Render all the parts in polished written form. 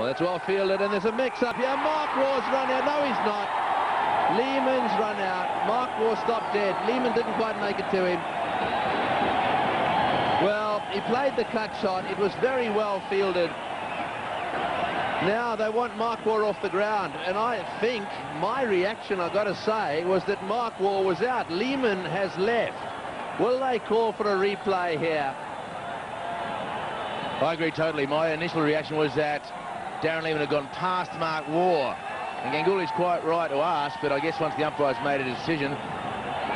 Well, that's well fielded, and there's a mix-up here. Mark Waugh's run out. No, he's not. Lehman's run out. Mark Waugh stopped dead. Lehman didn't quite make it to him. Well, he played the cut shot. It was very well fielded. Now they want Mark Waugh off the ground, and I think my reaction, I've got to say, was that Mark Waugh was out. Lehman has left. Will they call for a replay here? I agree totally. My initial reaction was that Darren Lehman had gone past Mark Waugh. And Ganguly's quite right to ask, but I guess once the umpire's made a decision,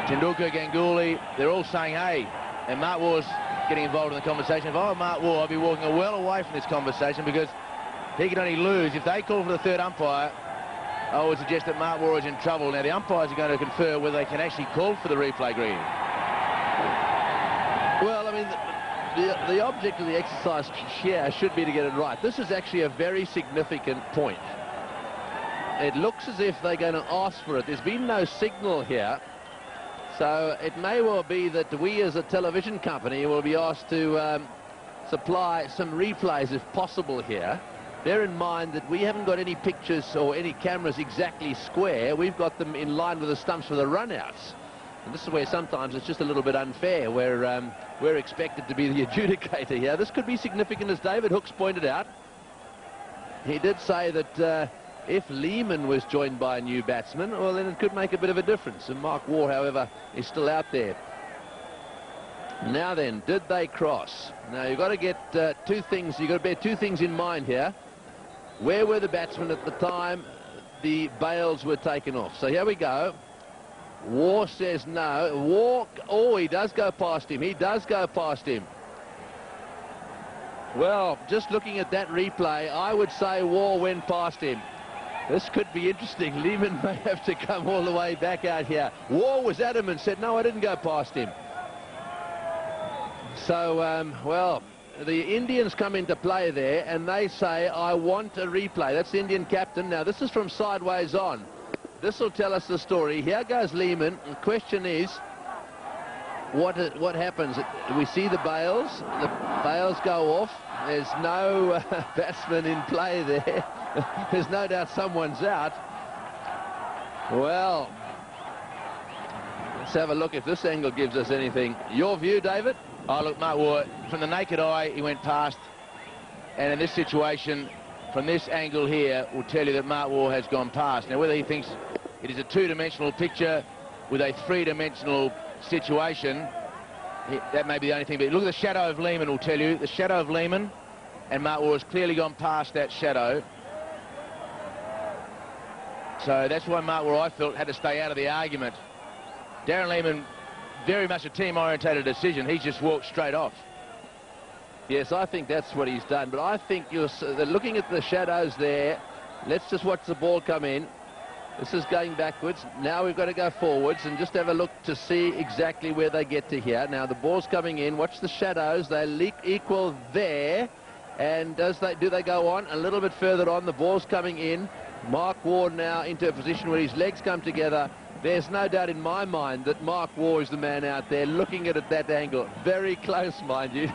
Tendulkar, Ganguly, they're all saying, hey, and Mark Waugh's getting involved in the conversation. If I were Mark Waugh, I'd be walking well away from this conversation because he can only lose. If they call for the third umpire, I would suggest that Mark Waugh is in trouble. Now, the umpires are going to confer whether they can actually call for the replay, Green. Well, I mean, the object of the exercise here should be to get it right. This is actually a very significant point. It looks as if they're going to ask for it. There's been no signal here. So it may well be that we as a television company will be asked to supply some replays if possible here. Bear in mind that we haven't got any pictures or any cameras exactly square. We've got them in line with the stumps for the runouts. And this is where sometimes it's just a little bit unfair, where we're expected to be the adjudicator here. This could be significant, as David Hooks pointed out. He did say that if Lehman was joined by a new batsman, well, then it could make a bit of a difference. And Mark Waugh, however, is still out there. Now then, did they cross? Now, you've got to get two things. You've got to bear two things in mind here. Where were the batsmen at the time the bails were taken off? So here we go. Waugh says no. Waugh, oh, he does go past him. He does go past him. Well, just looking at that replay, I would say Waugh went past him. This could be interesting. Lehman may have to come all the way back out here. Waugh was adamant, said, no, I didn't go past him. So, well, the Indians come into play there, and they say, I want a replay. That's the Indian captain. Now, this is from sideways on. This will tell us the story. Here goes Lehman. The question is, what happens? We see the bails. The bails go off. There's no batsman in play there. There's no doubt someone's out. Well, let's have a look if this angle gives us anything. Your view, David? Oh, look, Mark Waugh, from the naked eye, he went past. And in this situation, from this angle here, will tell you that Mark Waugh has gone past. Now, whether he thinks it is a two-dimensional picture with a three-dimensional situation, that may be the only thing. But look at the shadow of Lehman will tell you. The shadow of Lehman, and Mark Waugh has clearly gone past that shadow. So that's why Mark Waugh, I felt, had to stay out of the argument. Darren Lehman, very much a team-orientated decision. He's just walked straight off. Yes, I think that's what he's done. But I think you're looking at the shadows there. Let's just watch the ball come in. This is going backwards. Now we've got to go forwards and just have a look to see exactly where they get to here. Now the ball's coming in. Watch the shadows. They equal there. And do they go on? A little bit further on. The ball's coming in. Mark Waugh now into a position where his legs come together. There's no doubt in my mind that Mark Waugh is the man out there looking at it that angle. Very close, mind you.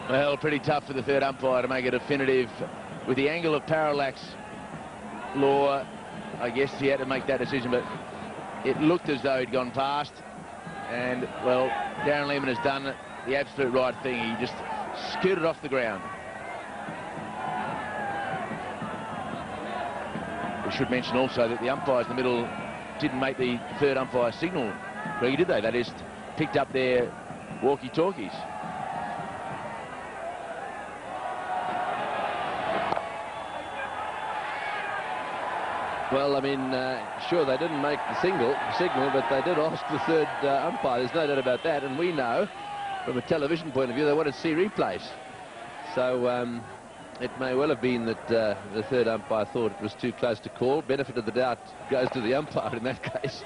Well, pretty tough for the third umpire to make a definitive. With the angle of parallax law, I guess he had to make that decision, but it looked as though he'd gone past. And, well, Darren Lehman has done the absolute right thing. He just scooted off the ground. We should mention also that the umpires in the middle didn't make the third umpire signal. Really, did they? They just picked up their walkie-talkies. Well, I mean, sure, they didn't make the signal, but they did ask the third umpire. There's no doubt about that. And we know, from a television point of view, they wanted to see replays. So it may well have been that the third umpire thought it was too close to call. Benefit of the doubt goes to the umpire in that case.